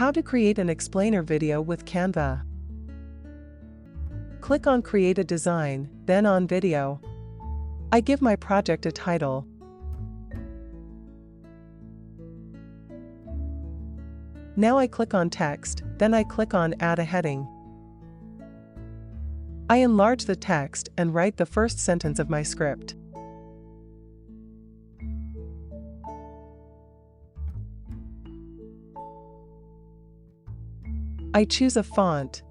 How to create an explainer video with Canva. Click on Create a Design, then on Video. I give my project a title. Now I click on Text, then I click on Add a Heading. I enlarge the text and write the first sentence of my script. I choose a font.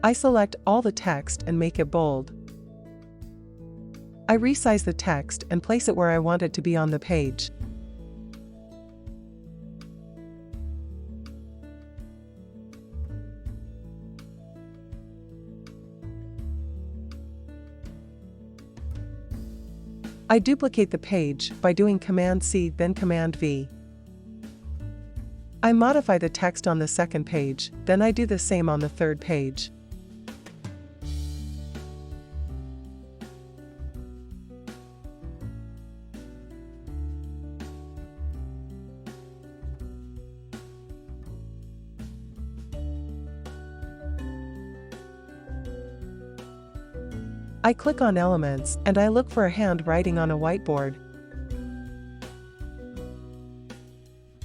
I select all the text and make it bold. I resize the text and place it where I want it to be on the page. I duplicate the page by doing Command-C then Command-V. I modify the text on the second page, then I do the same on the third page. I click on Elements and I look for a hand writing on a whiteboard.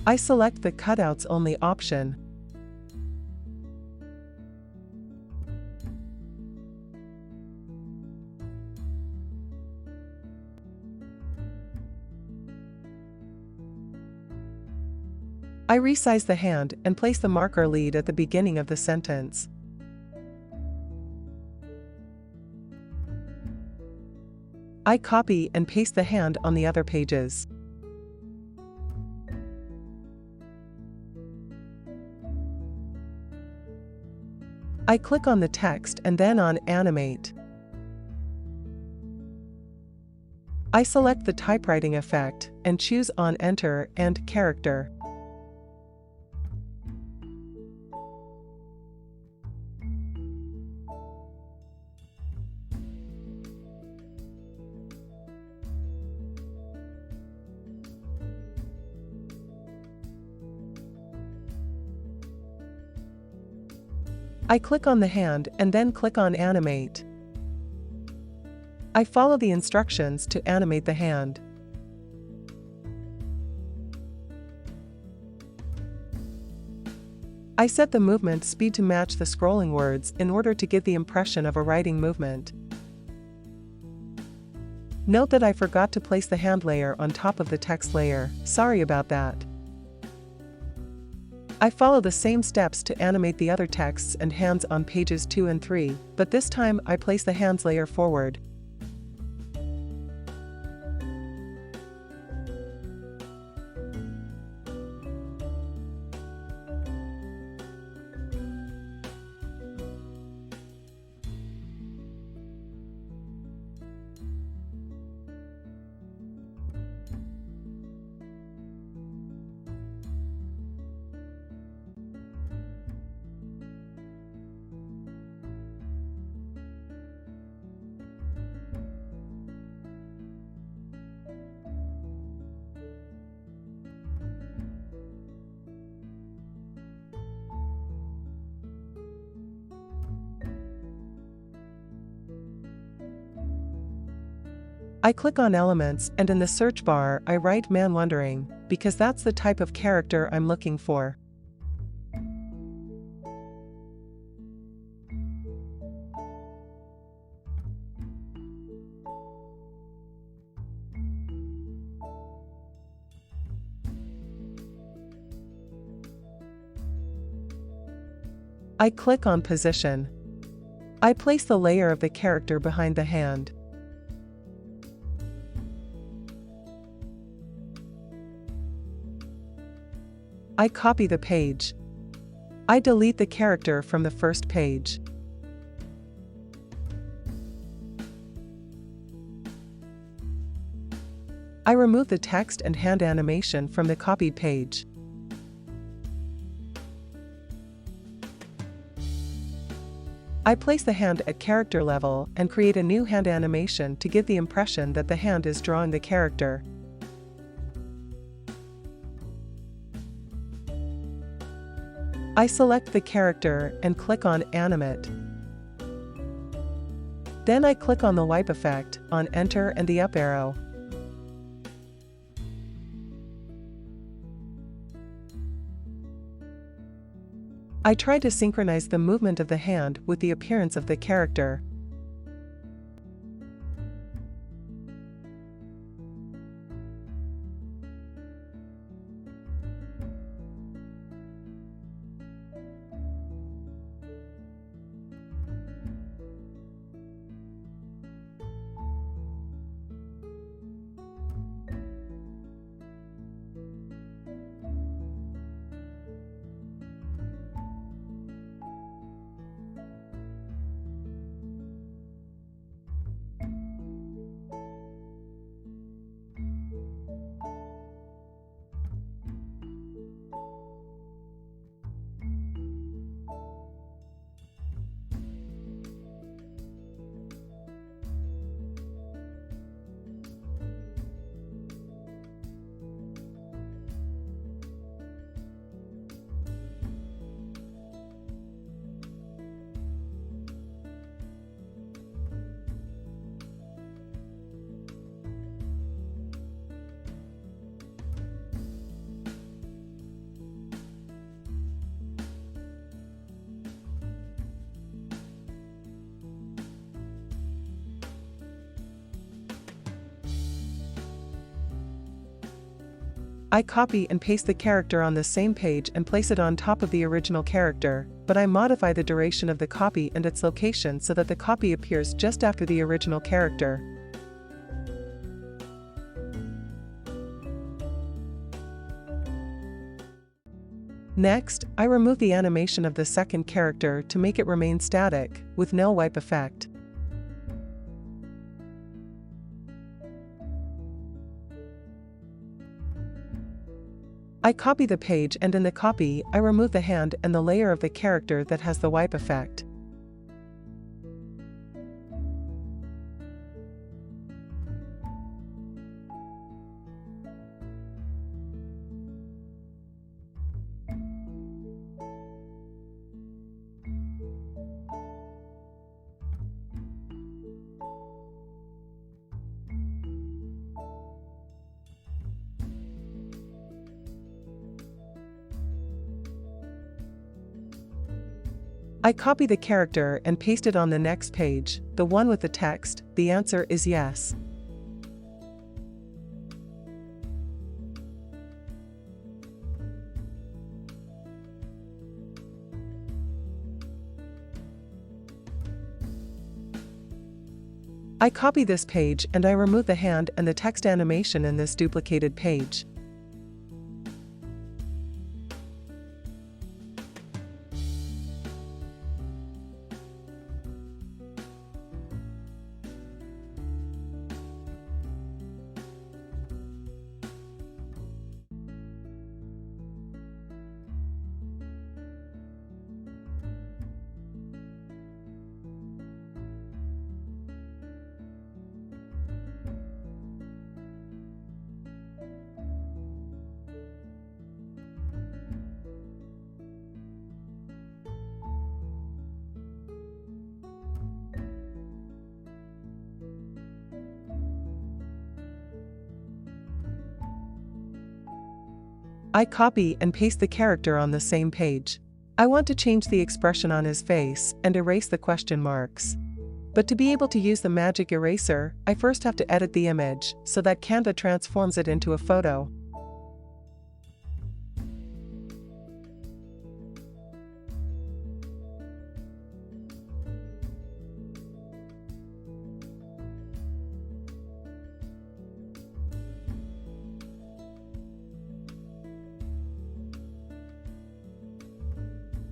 I select the Cutouts Only option. I resize the hand and place the marker lead at the beginning of the sentence. I copy and paste the hand on the other pages. I click on the text and then on Animate. I select the typewriting effect and choose on Enter and Character. I click on the hand and then click on Animate. I follow the instructions to animate the hand. I set the movement speed to match the scrolling words in order to give the impression of a writing movement. Note that I forgot to place the hand layer on top of the text layer. Sorry about that. I follow the same steps to animate the other texts and hands on pages 2 and 3, but this time I place the hands layer forward. I click on Elements and in the search bar I write Man Wondering, because that's the type of character I'm looking for. I click on Position. I place the layer of the character behind the hand. I copy the page. I delete the character from the first page. I remove the text and hand animation from the copied page. I place the hand at character level and create a new hand animation to give the impression that the hand is drawing the character. I select the character and click on Animate. Then I click on the wipe effect, on Enter and the up arrow. I try to synchronize the movement of the hand with the appearance of the character. I copy and paste the character on the same page and place it on top of the original character, but I modify the duration of the copy and its location so that the copy appears just after the original character. Next, I remove the animation of the second character to make it remain static, with no wipe effect. I copy the page and in the copy, I remove the hand and the layer of the character that has the wipe effect. I copy the character and paste it on the next page, the one with the text, "The answer is yes." I copy this page and I remove the hand and the text animation in this duplicated page. I copy and paste the character on the same page. I want to change the expression on his face and erase the question marks. But to be able to use the magic eraser, I first have to edit the image so that Canva transforms it into a photo.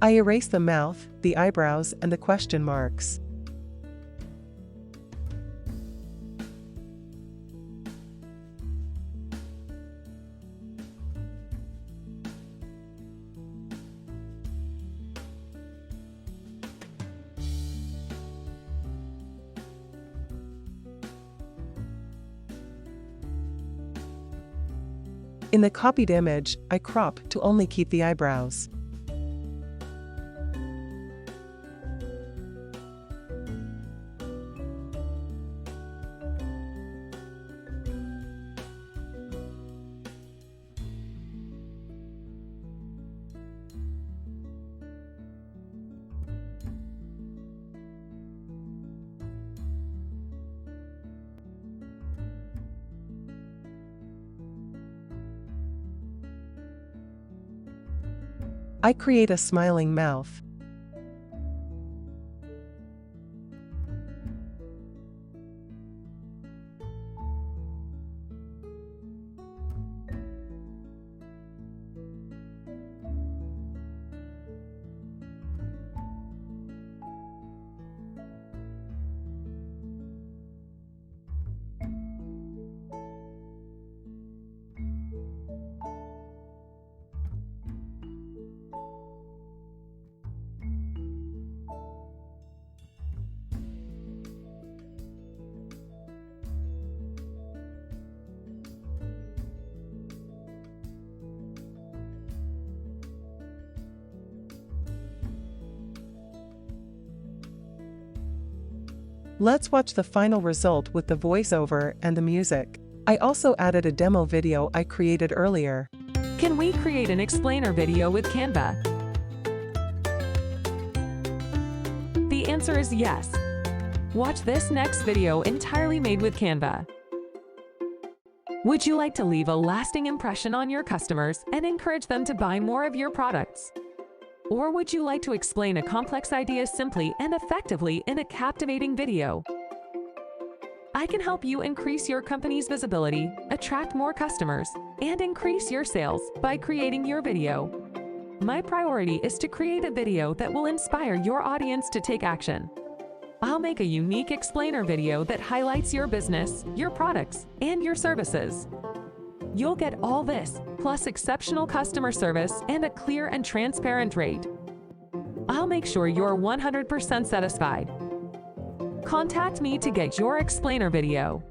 I erase the mouth, the eyebrows, and the question marks. In the copied image, I crop to only keep the eyebrows. I create a smiling mouth. Let's watch the final result with the voiceover and the music. I also added a demo video I created earlier. Can we create an explainer video with Canva? The answer is yes. Watch this next video entirely made with Canva. Would you like to leave a lasting impression on your customers and encourage them to buy more of your products? Or would you like to explain a complex idea simply and effectively in a captivating video? I can help you increase your company's visibility, attract more customers, and increase your sales by creating your video. My priority is to create a video that will inspire your audience to take action. I'll make a unique explainer video that highlights your business, your products, and your services. You'll get all this, plus exceptional customer service and a clear and transparent rate. I'll make sure you're 100% satisfied. Contact me to get your explainer video.